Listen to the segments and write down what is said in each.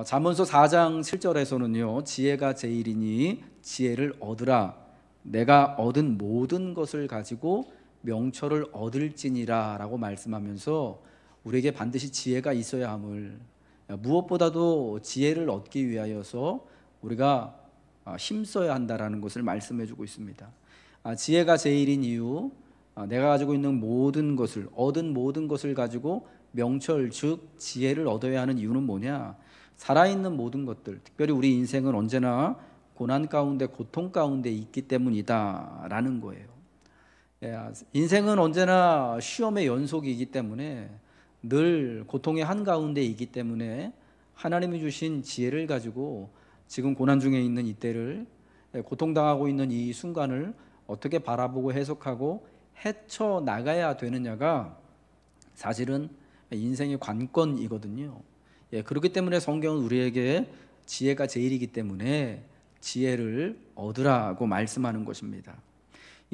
잠언서 4장 7절에서는요, 지혜가 제일이니 지혜를 얻으라. 내가 얻은 모든 것을 가지고 명철을 얻을지니라 라고 말씀하면서 우리에게 반드시 지혜가 있어야 함을, 무엇보다도 지혜를 얻기 위하여서 우리가 힘써야 한다라는 것을 말씀해 주고 있습니다. 지혜가 제일인 이유, 내가 가지고 있는 모든 것을, 얻은 모든 것을 가지고 명철 즉 지혜를 얻어야 하는 이유는 뭐냐? 살아있는 모든 것들, 특별히 우리 인생은 언제나 고난 가운데, 고통 가운데 있기 때문이다 라는 거예요. 인생은 언제나 시험의 연속이기 때문에, 늘 고통의 한가운데 있기 때문에 하나님이 주신 지혜를 가지고 지금 고난 중에 있는 이때를, 고통당하고 있는 이 순간을 어떻게 바라보고 해석하고 헤쳐나가야 되느냐가 사실은 인생의 관건이거든요. 그렇기 때문에 성경은 우리에게 지혜가 제일이기 때문에 지혜를 얻으라고 말씀하는 것입니다.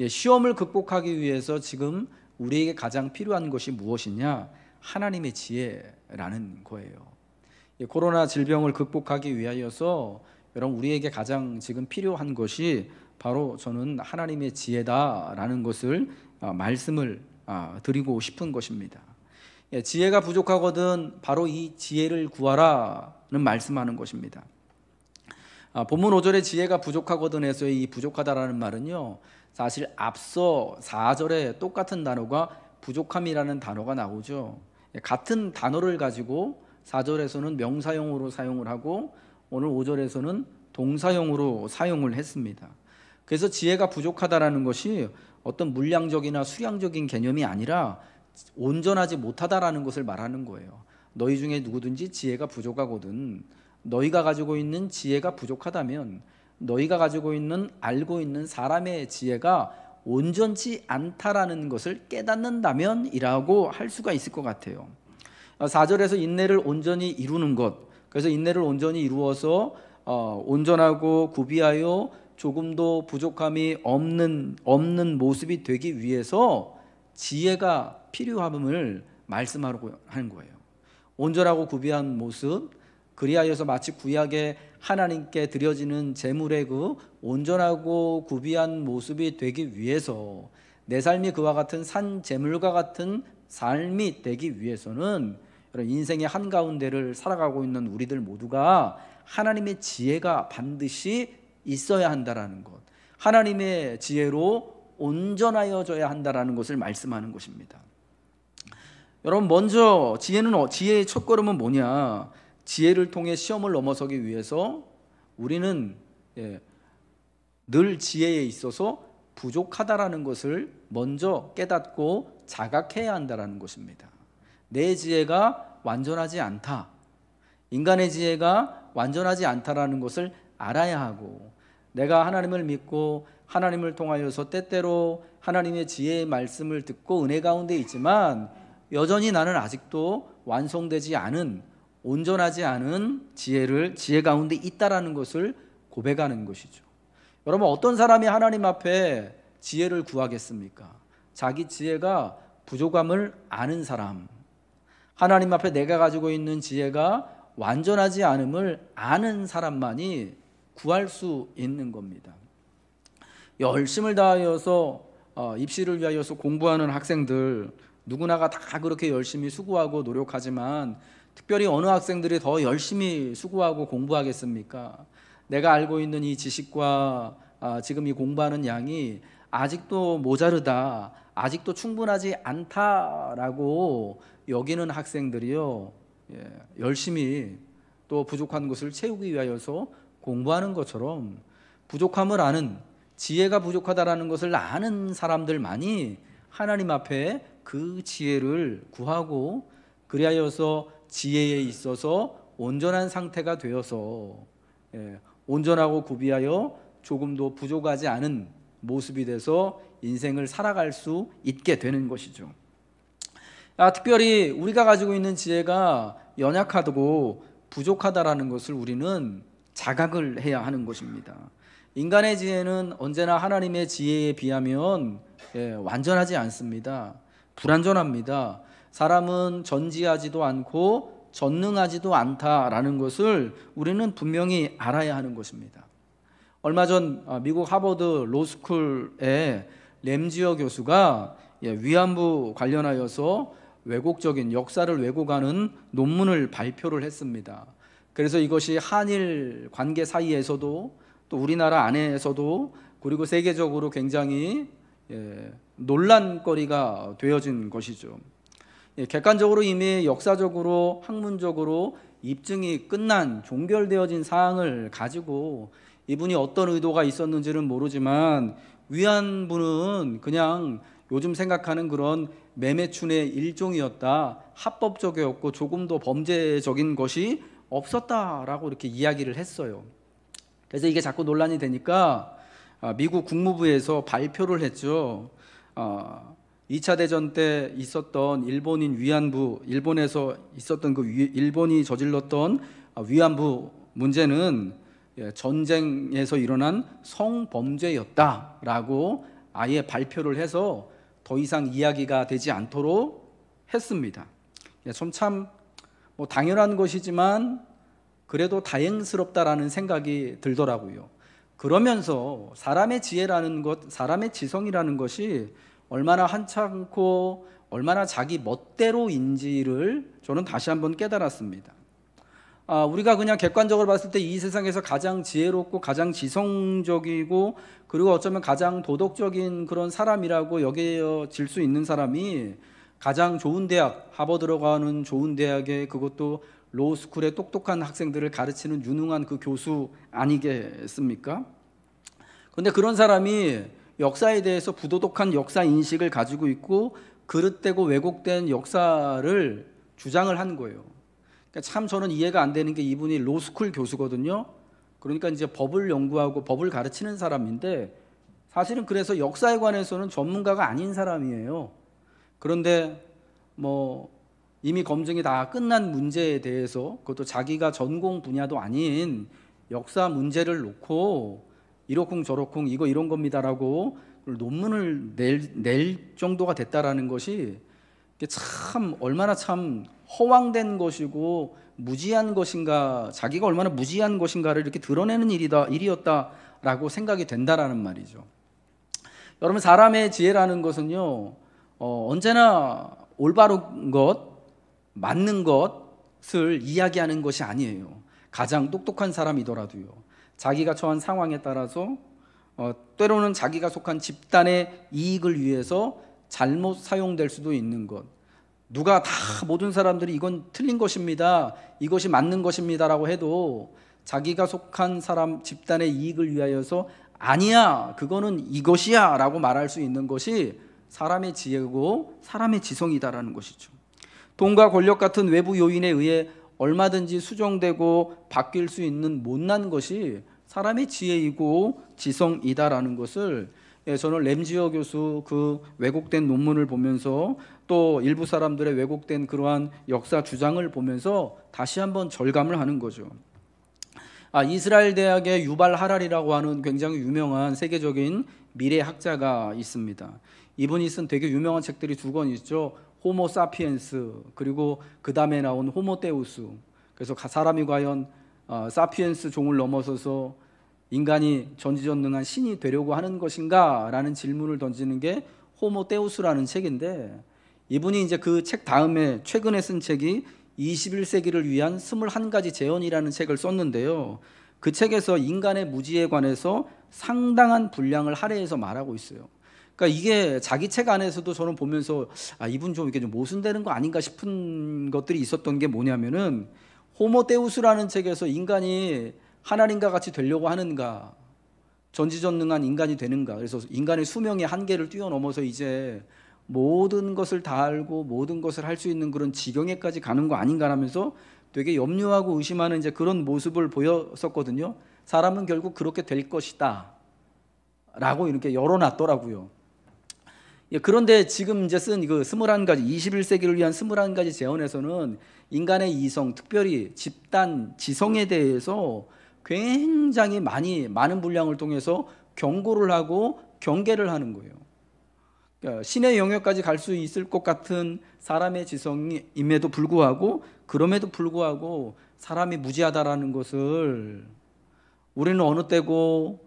시험을 극복하기 위해서 지금 우리에게 가장 필요한 것이 무엇이냐? 하나님의 지혜라는 거예요. 코로나 질병을 극복하기 위하여서 여러분, 우리에게 가장 지금 필요한 것이 바로 저는 하나님의 지혜다라는 것을 말씀을 드리고 싶은 것입니다. 지혜가 부족하거든 바로 이 지혜를 구하라는 말씀하는 것입니다. 본문 5절에 지혜가 부족하거든 해서의 이 부족하다라는 말은요, 사실 앞서 4절에 똑같은 단어가 부족함이라는 단어가 나오죠. 같은 단어를 가지고 4절에서는 명사형으로 사용을 하고 오늘 5절에서는 동사형으로 사용을 했습니다. 그래서 지혜가 부족하다라는 것이 어떤 물량적이나 수량적인 개념이 아니라 온전하지 못하다라는 것을 말하는 거예요. 너희 중에 누구든지 지혜가 부족하거든, 너희가 가지고 있는 지혜가 부족하다면, 너희가 가지고 있는, 알고 있는 사람의 지혜가 온전치 않다라는 것을 깨닫는다면 이라고 할 수가 있을 것 같아요. 4절에서 인내를 온전히 이루는 것, 그래서 인내를 온전히 이루어서 온전하고 구비하여 조금도 부족함이 없는 모습이 되기 위해서 지혜가 필요함을 말씀하려고 하는 거예요. 온전하고 구비한 모습, 그리하여서 마치 구약에 하나님께 드려지는 제물의 그 온전하고 구비한 모습이 되기 위해서, 내 삶이 그와 같은 산 제물과 같은 삶이 되기 위해서는 인생의 한가운데를 살아가고 있는 우리들 모두가 하나님의 지혜가 반드시 있어야 한다라는 것, 하나님의 지혜로 온전하여져야 한다라는 것을 말씀하는 것입니다. 여러분, 먼저 지혜의 첫걸음은 뭐냐? 지혜를 통해 시험을 넘어서기 위해서 우리는 늘 지혜에 있어서 부족하다라는 것을 먼저 깨닫고 자각해야 한다라는 것입니다. 내 지혜가 완전하지 않다, 인간의 지혜가 완전하지 않다라는 것을 알아야 하고, 내가 하나님을 믿고 하나님을 통하여서 때때로 하나님의 지혜의 말씀을 듣고 은혜 가운데 있지만 여전히 나는 아직도 완성되지 않은, 온전하지 않은 지혜 가운데 있다라는 것을 고백하는 것이죠. 여러분, 어떤 사람이 하나님 앞에 지혜를 구하겠습니까? 자기 지혜가 부족함을 아는 사람, 하나님 앞에 내가 가지고 있는 지혜가 완전하지 않음을 아는 사람만이 구할 수 있는 겁니다. 열심을 다하여서 입시를 위하여서 공부하는 학생들, 누구나가 다 그렇게 열심히 수고하고 노력하지만 특별히 어느 학생들이 더 열심히 수고하고 공부하겠습니까? 내가 알고 있는 이 지식과 지금 이 공부하는 양이 아직도 모자르다, 아직도 충분하지 않다라고 여기는 학생들이요, 열심히 또 부족한 것을 채우기 위하여서 공부하는 것처럼 부족함을 아는, 지혜가 부족하다라는 것을 아는 사람들만이 하나님 앞에 그 지혜를 구하고, 그리하여서 지혜에 있어서 온전한 상태가 되어서 온전하고 구비하여 조금도 부족하지 않은 모습이 돼서 인생을 살아갈 수 있게 되는 것이죠. 특별히 우리가 가지고 있는 지혜가 연약하고 부족하다라는 것을 우리는 자각을 해야 하는 것입니다. 인간의 지혜는 언제나 하나님의 지혜에 비하면 완전하지 않습니다. 불완전합니다. 사람은 전지하지도 않고 전능하지도 않다라는 것을 우리는 분명히 알아야 하는 것입니다. 얼마 전 미국 하버드 로스쿨의 램지어 교수가 위안부 관련하여서 왜곡적인 역사를 왜곡하는 논문을 발표를 했습니다. 그래서 이것이 한일 관계 사이에서도 또 우리나라 안에서도 그리고 세계적으로 굉장히 논란거리가 되어진 것이죠. 객관적으로 이미 역사적으로 학문적으로 입증이 끝난 종결되어진 사항을 가지고 이분이 어떤 의도가 있었는지는 모르지만 위안부는 그냥 요즘 생각하는 그런 매매춘의 일종이었다, 합법적이었고 조금 더 범죄적인 것이 없었다라고 이렇게 이야기를 했어요. 그래서 이게 자꾸 논란이 되니까 미국 국무부에서 발표를 했죠. 2차 대전 때 있었던 일본인 위안부, 일본에서 있었던 그 일본이 저질렀던 위안부 문제는 전쟁에서 일어난 성범죄였다라고 아예 발표를 해서 더 이상 이야기가 되지 않도록 했습니다. 참 당연한 것이지만 그래도 다행스럽다라는 생각이 들더라고요. 그러면서 사람의 지혜라는 것, 사람의 지성이라는 것이 얼마나 한참고 얼마나 자기 멋대로인지를 저는 다시 한번 깨달았습니다. 우리가 그냥 객관적으로 봤을 때 이 세상에서 가장 지혜롭고 가장 지성적이고 그리고 어쩌면 가장 도덕적인 그런 사람이라고 여겨질 수 있는 사람이 가장 좋은 대학, 하버드로 가는 좋은 대학에 그것도 로스쿨의 똑똑한 학생들을 가르치는 유능한 그 교수 아니겠습니까? 그런데 그런 사람이 역사에 대해서 부도덕한 역사 인식을 가지고 있고 그릇되고 왜곡된 역사를 주장을 한 거예요. 그러니까 참 저는 이해가 안 되는 게 이분이 로스쿨 교수거든요. 그러니까 이제 법을 연구하고 법을 가르치는 사람인데 사실은 그래서 역사에 관해서는 전문가가 아닌 사람이에요. 그런데 이미 검증이 다 끝난 문제에 대해서 그것도 자기가 전공 분야도 아닌 역사 문제를 놓고 이러쿵 저러쿵 이거 이런 겁니다라고 논문을 낼 정도가 됐다라는 것이 참 얼마나 참 허황된 것이고 무지한 것인가, 자기가 얼마나 무지한 것인가를 이렇게 드러내는 일이었다라고 생각이 된다라는 말이죠. 여러분, 사람의 지혜라는 것은요, 언제나 올바른 것, 맞는 것을 이야기하는 것이 아니에요. 가장 똑똑한 사람이더라도요, 자기가 처한 상황에 따라서 때로는 자기가 속한 집단의 이익을 위해서 잘못 사용될 수도 있는 것, 누가 다 모든 사람들이 이건 틀린 것입니다, 이것이 맞는 것입니다라고 해도 자기가 속한 사람 집단의 이익을 위하여서 아니야, 그거는 이것이야 라고 말할 수 있는 것이 사람의 지혜고 사람의 지성이다라는 것이죠. 돈과 권력 같은 외부 요인에 의해 얼마든지 수정되고 바뀔 수 있는 못난 것이 사람의 지혜이고 지성이다라는 것을 저는 램지어 교수 그 왜곡된 논문을 보면서 또 일부 사람들의 왜곡된 그러한 역사 주장을 보면서 다시 한번 절감을 하는 거죠. 이스라엘 대학의 유발 하랄이라고 하는 굉장히 유명한 세계적인 미래학자가 있습니다. 이분이 쓴 되게 유명한 책들이 두 권 있죠. 호모 사피엔스, 그리고 그 다음에 나온 호모 데우스. 그래서 사람이 과연 사피엔스 종을 넘어서서 인간이 전지전능한 신이 되려고 하는 것인가? 라는 질문을 던지는 게 호모 데우스라는 책인데, 이분이 이제 그 책 다음에 최근에 쓴 책이 21세기를 위한 21가지 재현이라는 책을 썼는데요. 그 책에서 인간의 무지에 관해서 상당한 분량을 할애해서 말하고 있어요. 그러니까 이게 자기 책 안에서도 저는 보면서 이분 좀 이렇게 좀 모순되는 거 아닌가 싶은 것들이 있었던 게 뭐냐면은, 호모 데우스라는 책에서 인간이 하나님과 같이 되려고 하는가, 전지전능한 인간이 되는가, 그래서 인간의 수명의 한계를 뛰어넘어서 이제 모든 것을 다 알고 모든 것을 할 수 있는 그런 지경에까지 가는 거 아닌가라면서 되게 염려하고 의심하는 이제 그런 모습을 보였었거든요. 사람은 결국 그렇게 될 것이다 라고 이렇게 열어놨더라고요. 그런데 지금 이제 쓴 그 21가지, 21세기를 위한 21가지 재현에서는 인간의 이성, 특별히 집단 지성에 대해서 굉장히 많은 분량을 통해서 경고를 하고 경계를 하는 거예요. 그러니까 신의 영역까지 갈 수 있을 것 같은 사람의 지성임에도 불구하고, 그럼에도 불구하고 사람이 무지하다라는 것을 우리는 어느 때고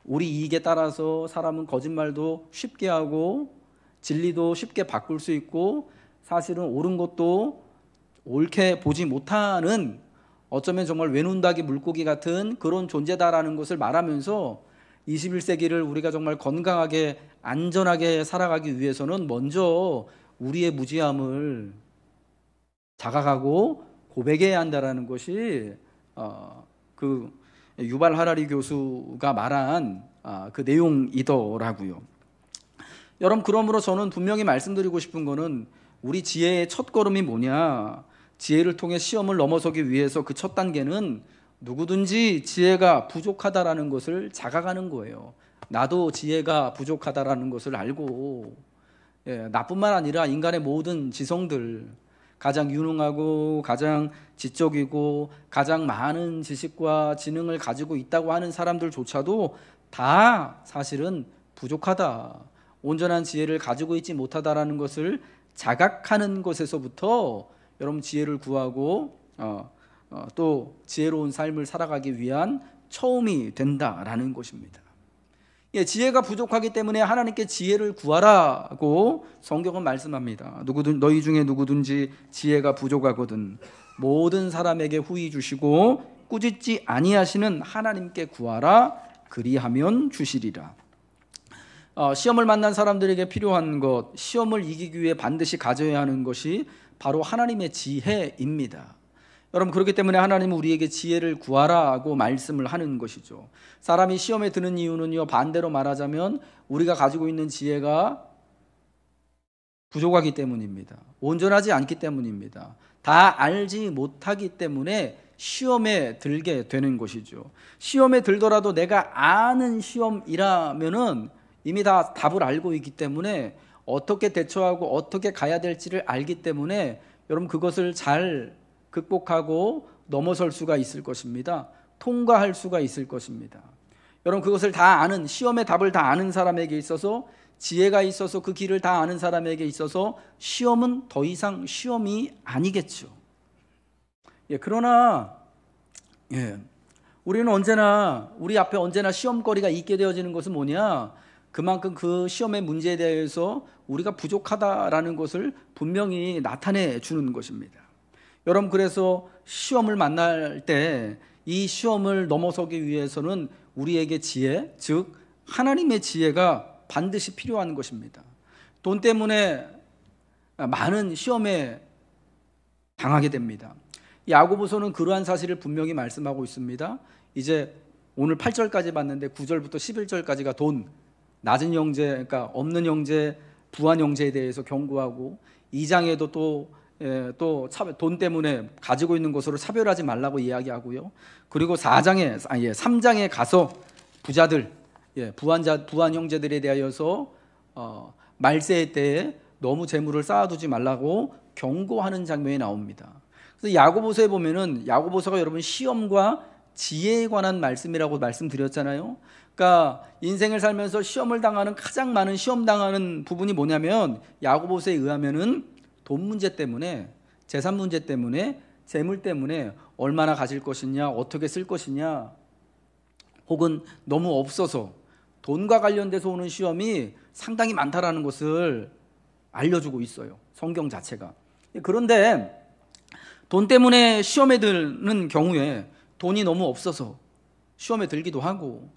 우리 이익에 따라서 사람은 거짓말도 쉽게 하고 진리도 쉽게 바꿀 수 있고 사실은 옳은 것도 옳게 보지 못하는 어쩌면 정말 외눈닥이 물고기 같은 그런 존재다라는 것을 말하면서 21세기를 우리가 정말 건강하게 안전하게 살아가기 위해서는 먼저 우리의 무지함을 자각하고 고백해야 한다라는 것이 그 유발 하라리 교수가 말한 그 내용이더라고요. 여러분, 그러므로 저는 분명히 말씀드리고 싶은 거는 우리 지혜의 첫 걸음이 뭐냐, 지혜를 통해 시험을 넘어서기 위해서 그 첫 단계는 누구든지 지혜가 부족하다라는 것을 자각하는 거예요. 나도 지혜가 부족하다라는 것을 알고, 나뿐만 아니라 인간의 모든 지성들, 가장 유능하고 가장 지적이고 가장 많은 지식과 지능을 가지고 있다고 하는 사람들조차도 다 사실은 부족하다, 온전한 지혜를 가지고 있지 못하다라는 것을 자각하는 것에서부터 여러분 지혜를 구하고 또 지혜로운 삶을 살아가기 위한 처음이 된다라는 것입니다. 지혜가 부족하기 때문에 하나님께 지혜를 구하라고 성경은 말씀합니다. 너희 중에 누구든지 지혜가 부족하거든 모든 사람에게 후히 주시고 꾸짖지 아니하시는 하나님께 구하라, 그리하면 주시리라. 시험을 만난 사람들에게 필요한 것, 시험을 이기기 위해 반드시 가져야 하는 것이 바로 하나님의 지혜입니다. 여러분, 그렇기 때문에 하나님은 우리에게 지혜를 구하라고 말씀을 하는 것이죠. 사람이 시험에 드는 이유는요, 반대로 말하자면 우리가 가지고 있는 지혜가 부족하기 때문입니다. 온전하지 않기 때문입니다. 다 알지 못하기 때문에 시험에 들게 되는 것이죠. 시험에 들더라도 내가 아는 시험이라면은 이미 다 답을 알고 있기 때문에 어떻게 대처하고 어떻게 가야 될지를 알기 때문에 여러분 그것을 잘 극복하고 넘어설 수가 있을 것입니다. 통과할 수가 있을 것입니다. 여러분, 그것을 다 아는, 시험의 답을 다 아는 사람에게 있어서, 지혜가 있어서 그 길을 다 아는 사람에게 있어서 시험은 더 이상 시험이 아니겠죠. 그러나 우리는 언제나, 우리 앞에 언제나 시험거리가 있게 되어지는 것은 뭐냐, 그만큼 그 시험의 문제에 대해서 우리가 부족하다라는 것을 분명히 나타내 주는 것입니다. 여러분, 그래서 시험을 만날 때 이 시험을 넘어서기 위해서는 우리에게 지혜, 즉 하나님의 지혜가 반드시 필요한 것입니다. 돈 때문에 많은 시험에 당하게 됩니다. 야고보서는 그러한 사실을 분명히 말씀하고 있습니다. 이제 오늘 8절까지 봤는데 9절부터 11절까지가 돈, 낮은 형제, 그러니까 없는 형제, 부한 형제에 대해서 경고하고, 2장에도 또 돈 때문에 가지고 있는 것으로 차별하지 말라고 이야기하고요. 그리고 3장에 가서 부자들, 부한 형제들에 대하여서 말세의 때에 너무 재물을 쌓아두지 말라고 경고하는 장면이 나옵니다. 그래서 야고보서에 보면은, 야고보서가 여러분 시험과 지혜에 관한 말씀이라고 말씀드렸잖아요. 그러니까 인생을 살면서 시험을 당하는, 가장 많은 시험 당하는 부분이 뭐냐면, 야고보서에 의하면은 돈 문제 때문에, 재산 문제 때문에, 재물 때문에 얼마나 가질 것이냐, 어떻게 쓸 것이냐, 혹은 너무 없어서 돈과 관련돼서 오는 시험이 상당히 많다라는 것을 알려주고 있어요, 성경 자체가. 그런데 돈 때문에 시험에 드는 경우에 돈이 너무 없어서 시험에 들기도 하고,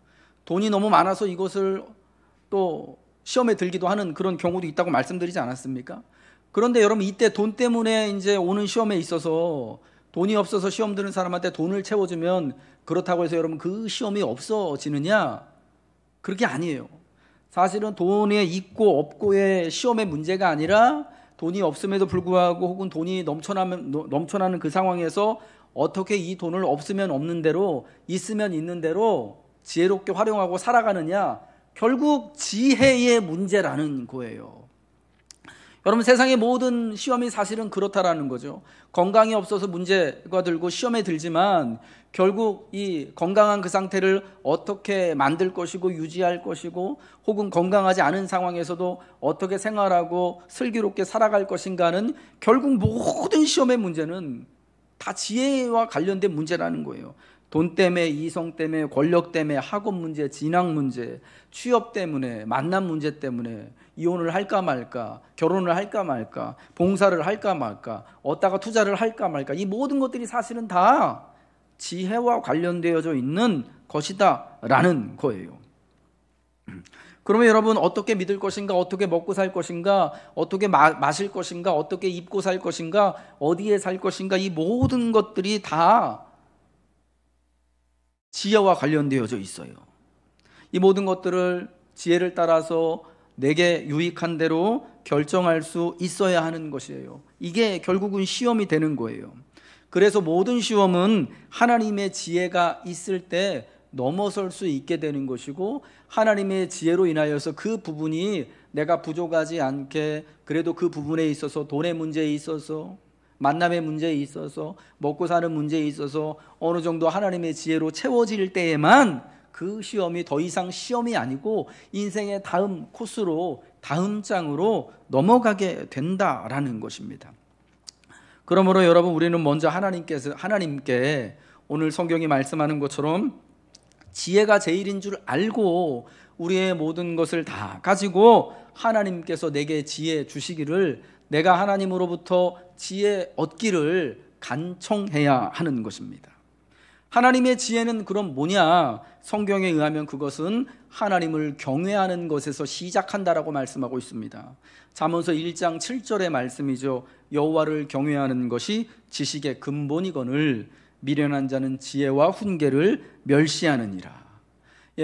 돈이 너무 많아서 이것을 또 시험에 들기도 하는 그런 경우도 있다고 말씀드리지 않았습니까? 그런데 여러분, 이때 돈 때문에 이제 오는 시험에 있어서 돈이 없어서 시험 드는 사람한테 돈을 채워주면 그렇다고 해서 여러분 그 시험이 없어지느냐? 그렇게 아니에요. 사실은 돈에 있고 없고의 시험의 문제가 아니라, 돈이 없음에도 불구하고 혹은 돈이 넘쳐나는 그 상황에서 어떻게 이 돈을 없으면 없는 대로, 있으면 있는 대로 지혜롭게 활용하고 살아가느냐, 결국 지혜의 문제라는 거예요. 여러분, 세상의 모든 시험이 사실은 그렇다라는 거죠. 건강이 없어서 문제가 들고 시험에 들지만 결국 이 건강한 그 상태를 어떻게 만들 것이고 유지할 것이고, 혹은 건강하지 않은 상황에서도 어떻게 생활하고 슬기롭게 살아갈 것인가는, 결국 모든 시험의 문제는 다 지혜와 관련된 문제라는 거예요. 돈 때문에, 이성 때문에, 권력 때문에, 학업 문제, 진학 문제, 취업 때문에, 만남 문제 때문에 이혼을 할까 말까, 결혼을 할까 말까, 봉사를 할까 말까, 어디다가 투자를 할까 말까, 이 모든 것들이 사실은 다 지혜와 관련되어져 있는 것이다 라는 거예요. 그러면 여러분, 어떻게 믿을 것인가, 어떻게 먹고 살 것인가, 어떻게 마실 것인가, 어떻게 입고 살 것인가, 어디에 살 것인가, 이 모든 것들이 다 지혜와 관련되어져 있어요. 이 모든 것들을 지혜를 따라서 내게 유익한 대로 결정할 수 있어야 하는 것이에요. 이게 결국은 시험이 되는 거예요. 그래서 모든 시험은 하나님의 지혜가 있을 때 넘어설 수 있게 되는 것이고, 하나님의 지혜로 인하여서 그 부분이 내가 부족하지 않게, 그래도 그 부분에 있어서, 돈의 문제에 있어서, 만남의 문제에 있어서, 먹고 사는 문제에 있어서 어느 정도 하나님의 지혜로 채워질 때에만 그 시험이 더 이상 시험이 아니고 인생의 다음 코스로, 다음 장으로 넘어가게 된다라는 것입니다. 그러므로 여러분, 우리는 먼저 하나님께 오늘 성경이 말씀하는 것처럼 지혜가 제일인 줄 알고 우리의 모든 것을 다 가지고 하나님께서 내게 지혜 주시기를, 내가 하나님으로부터 지혜 얻기를 간청해야 하는 것입니다. 하나님의 지혜는 그럼 뭐냐? 성경에 의하면 그것은 하나님을 경외하는 것에서 시작한다라고 말씀하고 있습니다. 잠언서 1장 7절의 말씀이죠. 여호와를 경외하는 것이 지식의 근본이거늘 미련한 자는 지혜와 훈계를 멸시하느니라.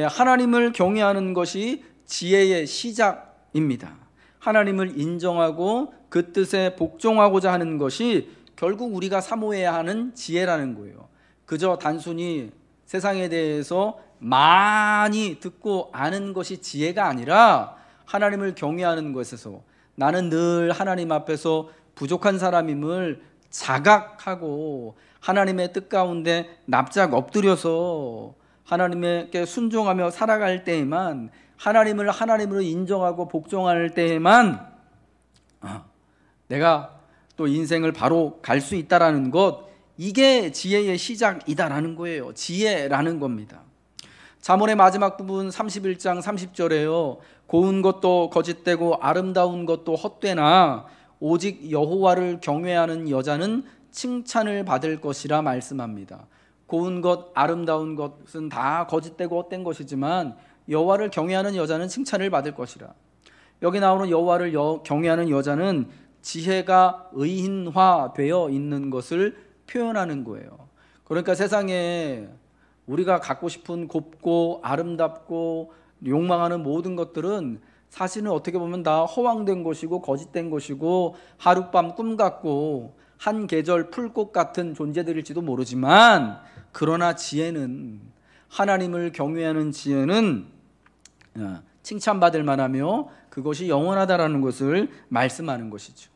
하나님을 경외하는 것이 지혜의 시작입니다. 하나님을 인정하고 그 뜻에 복종하고자 하는 것이 결국 우리가 사모해야 하는 지혜라는 거예요. 그저 단순히 세상에 대해서 많이 듣고 아는 것이 지혜가 아니라, 하나님을 경외하는 것에서 나는 늘 하나님 앞에서 부족한 사람임을 자각하고 하나님의 뜻 가운데 납작 엎드려서 하나님께 순종하며 살아갈 때에만, 하나님을 하나님으로 인정하고 복종할 때에만 내가 또 인생을 바로 갈 수 있다라는 것, 이게 지혜의 시작이다라는 거예요. 지혜라는 겁니다. 잠언의 마지막 부분 31장 30절에요. 고운 것도 거짓되고 아름다운 것도 헛되나 오직 여호와를 경외하는 여자는 칭찬을 받을 것이라 말씀합니다. 고운 것, 아름다운 것은 다 거짓되고 헛된 것이지만 여호와를 경외하는 여자는 칭찬을 받을 것이라. 여기 나오는 여호와를 경외하는 여자는 지혜가 의인화되어 있는 것을 표현하는 거예요. 그러니까 세상에 우리가 갖고 싶은 곱고 아름답고 욕망하는 모든 것들은 사실은 어떻게 보면 다 허황된 것이고 거짓된 것이고 하룻밤 꿈 같고 한 계절 풀꽃 같은 존재들일지도 모르지만, 그러나 지혜는, 하나님을 경외하는 지혜는 칭찬받을 만하며 그것이 영원하다라는 것을 말씀하는 것이죠.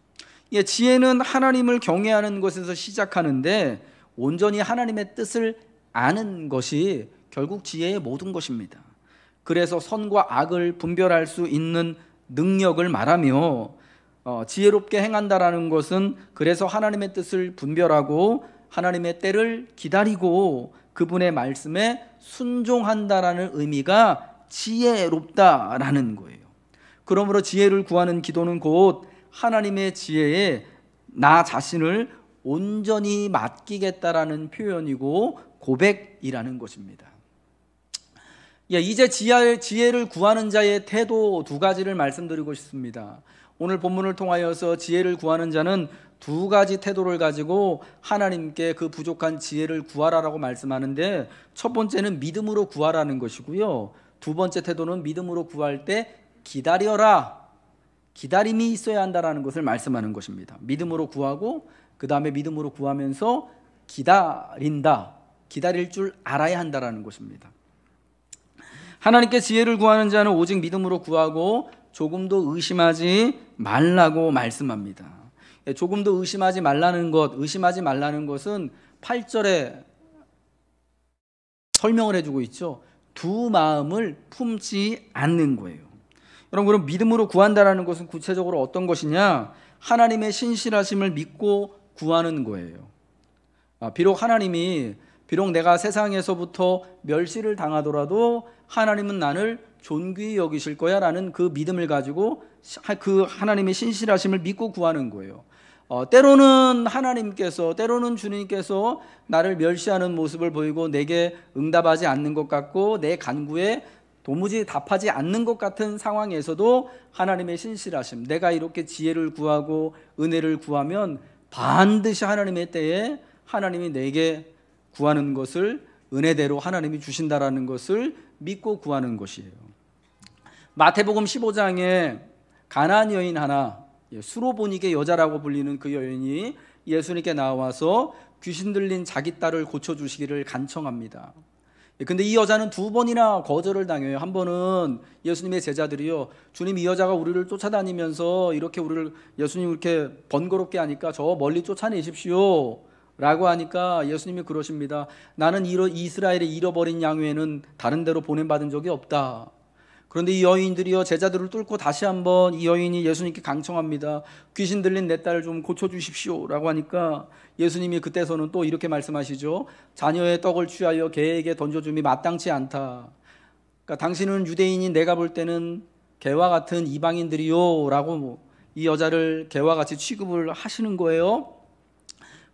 지혜는 하나님을 경외하는 것에서 시작하는데, 온전히 하나님의 뜻을 아는 것이 결국 지혜의 모든 것입니다. 그래서 선과 악을 분별할 수 있는 능력을 말하며, 지혜롭게 행한다라는 것은 그래서 하나님의 뜻을 분별하고 하나님의 때를 기다리고 그분의 말씀에 순종한다라는 의미가 지혜롭다라는 거예요. 그러므로 지혜를 구하는 기도는 곧 하나님의 지혜에 나 자신을 온전히 맡기겠다라는 표현이고 고백이라는 것입니다. 이제 지혜를 구하는 자의 태도 두 가지를 말씀드리고 싶습니다. 오늘 본문을 통하여서 지혜를 구하는 자는 두 가지 태도를 가지고 하나님께 그 부족한 지혜를 구하라라고 말씀하는데, 첫 번째는 믿음으로 구하라는 것이고요. 두 번째 태도는 믿음으로 구할 때 기다려라, 기다림이 있어야 한다라는 것을 말씀하는 것입니다. 믿음으로 구하고 그 다음에 믿음으로 구하면서 기다린다, 기다릴 줄 알아야 한다라는 것입니다. 하나님께 지혜를 구하는 자는 오직 믿음으로 구하고 조금도 의심하지 말라고 말씀합니다. 조금도 의심하지 말라는 것은 8절에 설명을 해주고 있죠. 두 마음을 품지 않는 거예요. 여러분, 그럼 믿음으로 구한다라는 것은 구체적으로 어떤 것이냐? 하나님의 신실하심을 믿고 구하는 거예요. 비록 내가 세상에서부터 멸시를 당하더라도 하나님은 나를 존귀히 여기실 거야 라는 그 믿음을 가지고 그 하나님의 신실하심을 믿고 구하는 거예요. 때로는 때로는 주님께서 나를 멸시하는 모습을 보이고 내게 응답하지 않는 것 같고 내 간구에 도무지 답하지 않는 것 같은 상황에서도 하나님의 신실하심, 내가 이렇게 지혜를 구하고 은혜를 구하면 반드시 하나님의 때에 하나님이 내게 구하는 것을 은혜대로 하나님이 주신다라는 것을 믿고 구하는 것이에요. 마태복음 15장에 가나안 여인 하나, 수로보니게 여자라고 불리는 그 여인이 예수님께 나와서 귀신 들린 자기 딸을 고쳐주시기를 간청합니다. 근데 이 여자는 두 번이나 거절을 당해요. 한 번은 예수님의 제자들이요, 주님, 이 여자가 우리를 쫓아다니면서 예수님 이렇게 번거롭게 하니까 저 멀리 쫓아내십시오 라고 하니까 예수님이 그러십니다. 나는 이스라엘의 잃어버린 양 외에는 다른 데로 보냄받은 적이 없다. 그런데 이 여인들이요, 제자들을 뚫고 다시 한번 이 여인이 예수님께 강청합니다. 귀신 들린 내 딸을 좀 고쳐주십시오 라고 하니까 예수님이 그때서는 또 이렇게 말씀하시죠. 자녀의 떡을 취하여 개에게 던져줌이 마땅치 않다. 그러니까 당신은 유대인인 내가 볼 때는 개와 같은 이방인들이요 라고 이 여자를 개와 같이 취급을 하시는 거예요.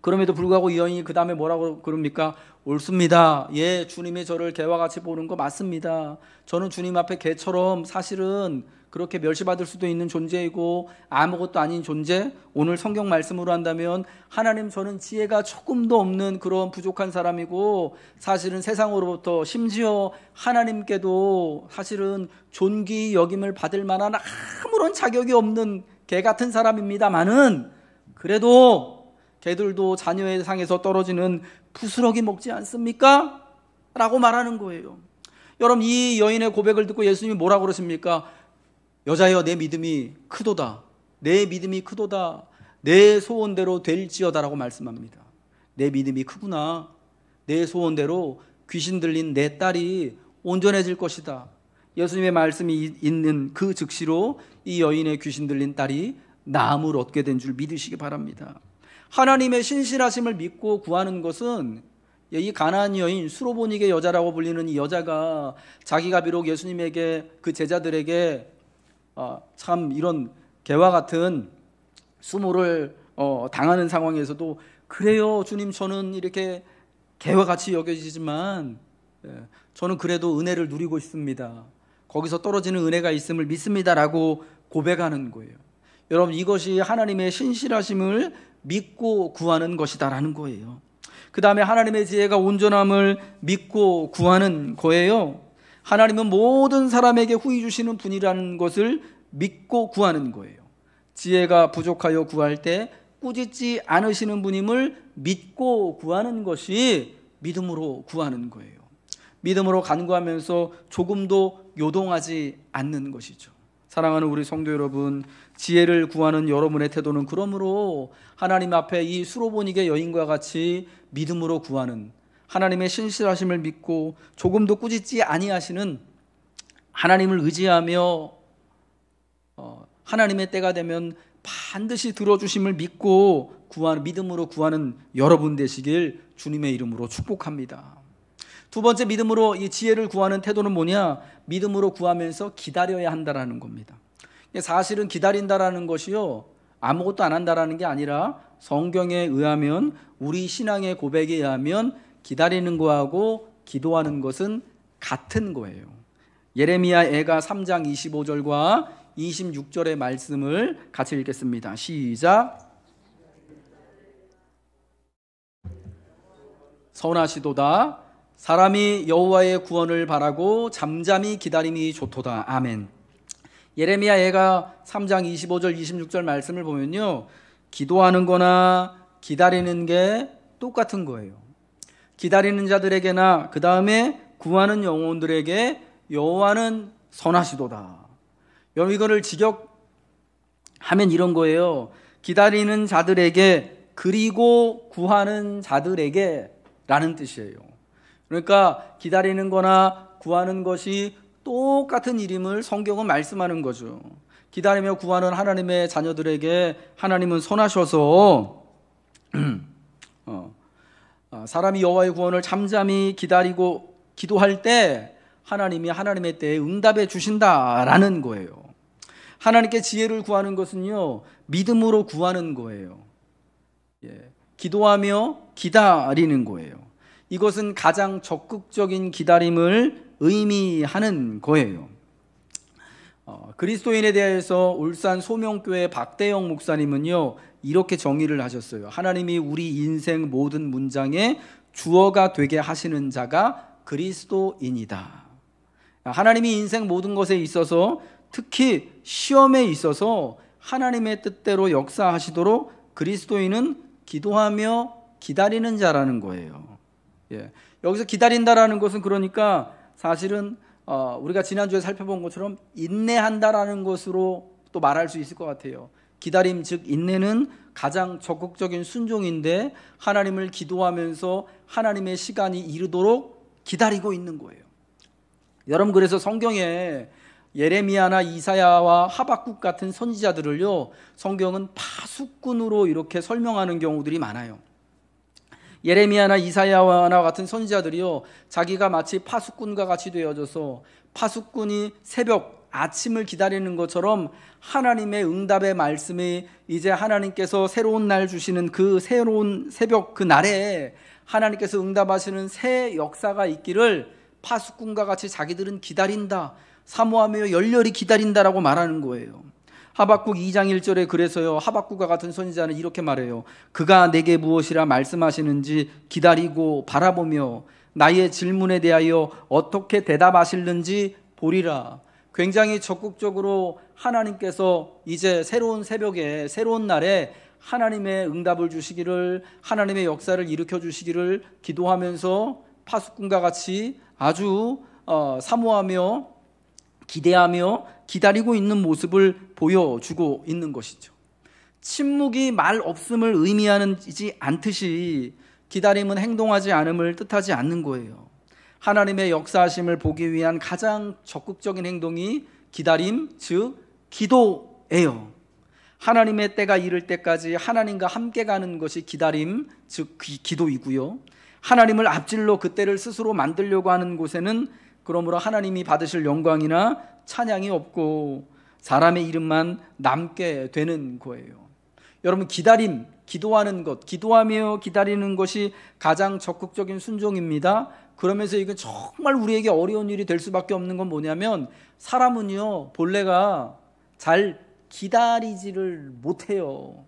그럼에도 불구하고 이 여인이 그 다음에 뭐라고 그럽니까? 옳습니다. 예, 주님이 저를 개와 같이 보는 거 맞습니다. 저는 주님 앞에 개처럼 사실은 그렇게 멸시받을 수도 있는 존재이고 아무것도 아닌 존재. 오늘 성경 말씀으로 한다면 하나님, 저는 지혜가 조금도 없는 그런 부족한 사람이고 사실은 세상으로부터 심지어 하나님께도 사실은 존귀 여김을 받을 만한 아무런 자격이 없는 개 같은 사람입니다만은 그래도 개들도 자녀의 상에서 떨어지는 부스러기 먹지 않습니까? 라고 말하는 거예요. 여러분, 이 여인의 고백을 듣고 예수님이 뭐라고 그러십니까? 여자여, 내 믿음이 크도다. 내 믿음이 크도다. 내 소원대로 될지어다 라고 말씀합니다. 내 믿음이 크구나. 내 소원대로 귀신 들린 내 딸이 온전해질 것이다. 예수님의 말씀이 있는 그 즉시로 이 여인의 귀신 들린 딸이 나음을 얻게 된 줄 믿으시기 바랍니다. 하나님의 신실하심을 믿고 구하는 것은 이 가나안 여인, 수로보니게 여자라고 불리는 이 여자가 자기가 비록 예수님에게, 그 제자들에게 참 이런 개와 같은 수모를 당하는 상황에서도 그래요, 주님, 저는 이렇게 개와 같이 여겨지지만 저는 그래도 은혜를 누리고 있습니다. 거기서 떨어지는 은혜가 있음을 믿습니다라고 고백하는 거예요. 여러분, 이것이 하나님의 신실하심을 믿고 구하는 것이다라는 거예요. 그 다음에 하나님의 지혜가 온전함을 믿고 구하는 거예요. 하나님은 모든 사람에게 후히 주시는 분이라는 것을 믿고 구하는 거예요. 지혜가 부족하여 구할 때 꾸짖지 않으시는 분임을 믿고 구하는 것이 믿음으로 구하는 거예요. 믿음으로 간구하면서 조금도 요동하지 않는 것이죠. 사랑하는 우리 성도 여러분, 지혜를 구하는 여러분의 태도는 그러므로 하나님 앞에 이 수로보니게 여인과 같이 믿음으로 구하는, 하나님의 신실하심을 믿고 조금도 꾸짖지 아니하시는, 하나님을 의지하며 하나님의 때가 되면 반드시 들어주심을 믿고 믿음으로 구하는 여러분 되시길 주님의 이름으로 축복합니다. 두 번째, 믿음으로 이 지혜를 구하는 태도는 뭐냐? 믿음으로 구하면서 기다려야 한다라는 겁니다. 사실은 기다린다라는 것이요, 아무것도 안 한다라는 게 아니라 성경에 의하면, 우리 신앙의 고백에 의하면 기다리는 거하고 기도하는 것은 같은 거예요. 예레미야 애가 3장 25절과 26절의 말씀을 같이 읽겠습니다. 시작. 선하시도다. 사람이 여호와의 구원을 바라고 잠잠히 기다림이 좋도다. 아멘. 예레미야 애가 3장 25절 26절 말씀을 보면요, 기도하는 거나 기다리는 게 똑같은 거예요. 기다리는 자들에게나 그 다음에 구하는 영혼들에게 여호와는 선하시도다. 여러분, 이거를 직역하면 이런 거예요. 기다리는 자들에게, 그리고 구하는 자들에게 라는 뜻이에요. 그러니까 기다리는 거나 구하는 것이 똑같은 일임을 성경은 말씀하는 거죠. 기다리며 구하는 하나님의 자녀들에게 하나님은 선하셔서 사람이 여호와의 구원을 잠잠히 기다리고 기도할 때 하나님이 하나님의 때에 응답해 주신다라는 거예요. 하나님께 지혜를 구하는 것은요, 믿음으로 구하는 거예요. 기도하며 기다리는 거예요. 이것은 가장 적극적인 기다림을 의미하는 거예요. 그리스도인에 대해서 울산 소명교회 박대영 목사님은요, 이렇게 정의를 하셨어요. 하나님이 우리 인생 모든 문장의 주어가 되게 하시는 자가 그리스도인이다. 하나님이 인생 모든 것에 있어서, 특히 시험에 있어서 하나님의 뜻대로 역사하시도록 그리스도인은 기도하며 기다리는 자라는 거예요. 여기서 기다린다라는 것은 그러니까 사실은 우리가 지난주에 살펴본 것처럼 인내한다라는 것으로 또 말할 수 있을 것 같아요. 기다림, 즉 인내는 가장 적극적인 순종인데 하나님을 기도하면서 하나님의 시간이 이르도록 기다리고 있는 거예요. 여러분, 그래서 성경에 예레미야나 이사야와 하박국 같은 선지자들을요, 성경은 파수꾼으로 이렇게 설명하는 경우들이 많아요. 예레미야나 이사야와 같은 선지자들이요, 자기가 마치 파수꾼과 같이 되어져서 파수꾼이 새벽 아침을 기다리는 것처럼 하나님의 응답의 말씀이 이제 하나님께서 새로운 날 주시는 그 새로운 새벽 그 날에 하나님께서 응답하시는 새 역사가 있기를 파수꾼과 같이 자기들은 기다린다, 사모하며 열렬히 기다린다라고 말하는 거예요. 하박국 2장 1절에 그래서요, 하박국과 같은 선지자는 이렇게 말해요. 그가 내게 무엇이라 말씀하시는지 기다리고 바라보며 나의 질문에 대하여 어떻게 대답하실는지 보리라. 굉장히 적극적으로 하나님께서 이제 새로운 새벽에, 새로운 날에 하나님의 응답을 주시기를, 하나님의 역사를 일으켜 주시기를 기도하면서 파수꾼과 같이 아주 사모하며 기대하며 기다리고 있는 모습을 보여주고 있는 것이죠. 침묵이 말 없음을 의미하지 않듯이 기다림은 행동하지 않음을 뜻하지 않는 거예요. 하나님의 역사하심을 보기 위한 가장 적극적인 행동이 기다림, 즉 기도예요. 하나님의 때가 이를 때까지 하나님과 함께 가는 것이 기다림, 즉 기도이고요. 하나님을 앞질러 그 때를 스스로 만들려고 하는 곳에는 그러므로 하나님이 받으실 영광이나 찬양이 없고 사람의 이름만 남게 되는 거예요. 여러분, 기다림, 기도하는 것, 기도하며 기다리는 것이 가장 적극적인 순종입니다. 그러면서 이건 정말 우리에게 어려운 일이 될 수밖에 없는 건 뭐냐면, 사람은요, 본래가 잘 기다리지를 못해요.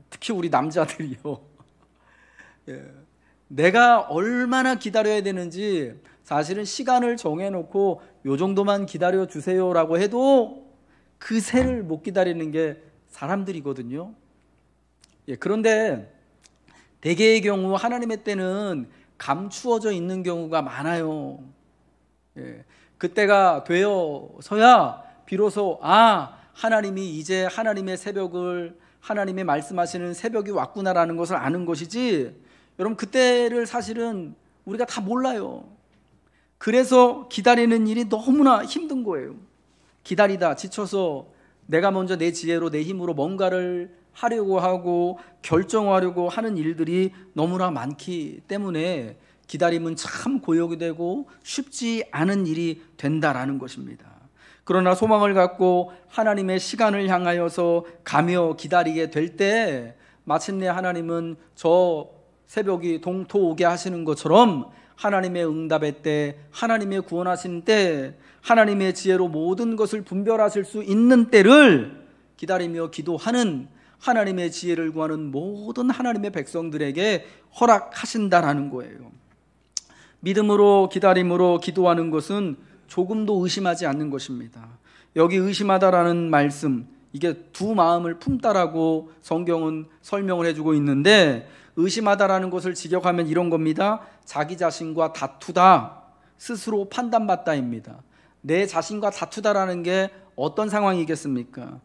특히 우리 남자들이요. 내가 얼마나 기다려야 되는지 사실은 시간을 정해놓고 요 정도만 기다려주세요라고 해도 그 새를 못 기다리는 게 사람들이거든요. 그런데 대개의 경우 하나님의 때는 감추어져 있는 경우가 많아요. 그때가 되어서야 비로소 하나님이 이제 하나님의 새벽을, 하나님의 말씀하시는 새벽이 왔구나라는 것을 아는 것이지, 여러분 그때를 사실은 우리가 다 몰라요. 그래서 기다리는 일이 너무나 힘든 거예요. 기다리다 지쳐서 내가 먼저 내 지혜로 내 힘으로 뭔가를 하려고 하고 결정하려고 하는 일들이 너무나 많기 때문에 기다림은 참 고역이 되고 쉽지 않은 일이 된다라는 것입니다. 그러나 소망을 갖고 하나님의 시간을 향하여서 가며 기다리게 될 때 마침내 하나님은 저 새벽이 동토오게 하시는 것처럼 하나님의 응답의 때, 하나님의 구원하신 때, 하나님의 지혜로 모든 것을 분별하실 수 있는 때를 기다리며 기도하는, 하나님의 지혜를 구하는 모든 하나님의 백성들에게 허락하신다라는 거예요. 믿음으로 기다림으로 기도하는 것은 조금도 의심하지 않는 것입니다. 여기 의심하다라는 말씀, 이게 두 마음을 품다라고 성경은 설명을 해주고 있는데, 의심하다라는 것을 직역하면 이런 겁니다. 자기 자신과 다투다, 스스로 판단받다입니다. 내 자신과 다투다라는 게 어떤 상황이겠습니까?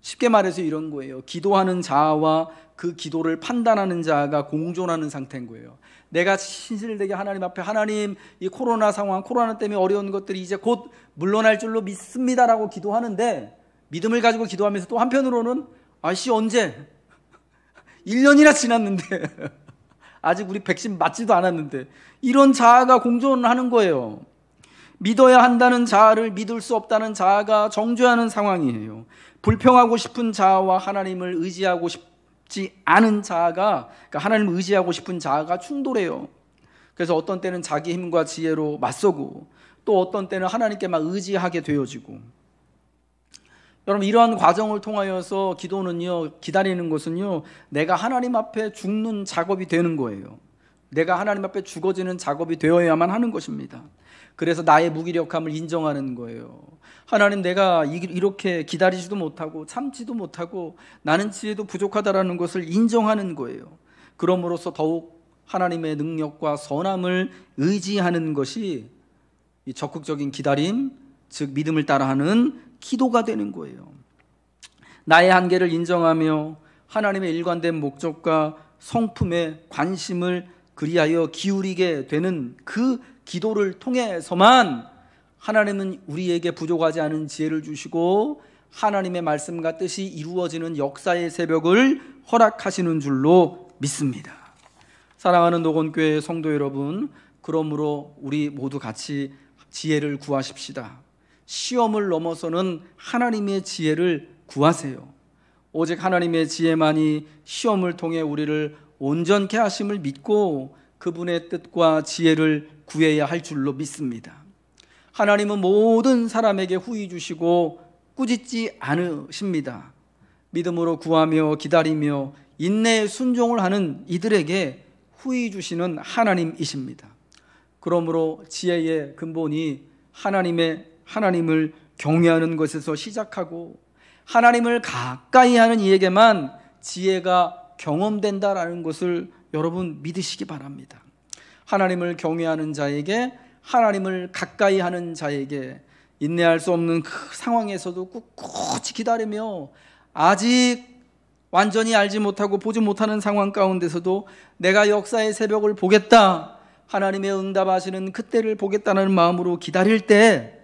쉽게 말해서 이런 거예요. 기도하는 자와 그 기도를 판단하는 자가 공존하는 상태인 거예요. 내가 신실되게 하나님 앞에, 하나님, 이 코로나 상황, 코로나 때문에 어려운 것들이 이제 곧 물러날 줄로 믿습니다라고 기도하는데, 믿음을 가지고 기도하면서 또 한편으로는 아씨 언제 1년이나 지났는데 아직 우리 백신 맞지도 않았는데, 이런 자아가 공존하는 거예요. 믿어야 한다는 자아를 믿을 수 없다는 자아가 정죄하는 상황이에요. 불평하고 싶은 자아와 하나님을 의지하고 싶지 않은 자아가, 그러니까 하나님을 의지하고 싶은 자아가 충돌해요. 그래서 어떤 때는 자기 힘과 지혜로 맞서고, 또 어떤 때는 하나님께만 의지하게 되어지고. 여러분, 이러한 과정을 통하여서 기도는요, 기다리는 것은요, 내가 하나님 앞에 죽는 작업이 되는 거예요. 내가 하나님 앞에 죽어지는 작업이 되어야만 하는 것입니다. 그래서 나의 무기력함을 인정하는 거예요. 하나님, 내가 이렇게 기다리지도 못하고 참지도 못하고 나는 지혜도 부족하다라는 것을 인정하는 거예요. 그럼으로써 더욱 하나님의 능력과 선함을 의지하는 것이 이 적극적인 기다림, 즉 믿음을 따라하는 기도가 되는 거예요. 나의 한계를 인정하며 하나님의 일관된 목적과 성품에 관심을 그리하여 기울이게 되는 그 기도를 통해서만 하나님은 우리에게 부족하지 않은 지혜를 주시고 하나님의 말씀과 뜻이 이루어지는 역사의 새벽을 허락하시는 줄로 믿습니다. 사랑하는 노건교회 성도 여러분, 그러므로 우리 모두 같이 지혜를 구하십시다. 시험을 넘어서는 하나님의 지혜를 구하세요. 오직 하나님의 지혜만이 시험을 통해 우리를 온전케 하심을 믿고 그분의 뜻과 지혜를 구해야 할 줄로 믿습니다. 하나님은 모든 사람에게 후히 주시고 꾸짖지 않으십니다. 믿음으로 구하며 기다리며 인내에 순종을 하는 이들에게 후히 주시는 하나님이십니다. 그러므로 지혜의 근본이 하나님을 경외하는 것에서 시작하고 하나님을 가까이 하는 이에게만 지혜가 경험된다라는 것을 여러분 믿으시기 바랍니다. 하나님을 경외하는 자에게, 하나님을 가까이 하는 자에게 인내할 수 없는 그 상황에서도 꿋꿋이 기다리며 아직 완전히 알지 못하고 보지 못하는 상황 가운데서도 내가 역사의 새벽을 보겠다, 하나님의 응답하시는 그때를 보겠다는 마음으로 기다릴 때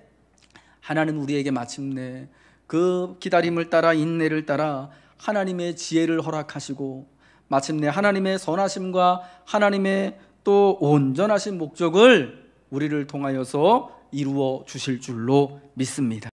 하나님 우리에게 마침내 그 기다림을 따라 인내를 따라 하나님의 지혜를 허락하시고 마침내 하나님의 선하심과 하나님의 또 온전하신 목적을 우리를 통하여서 이루어 주실 줄로 믿습니다.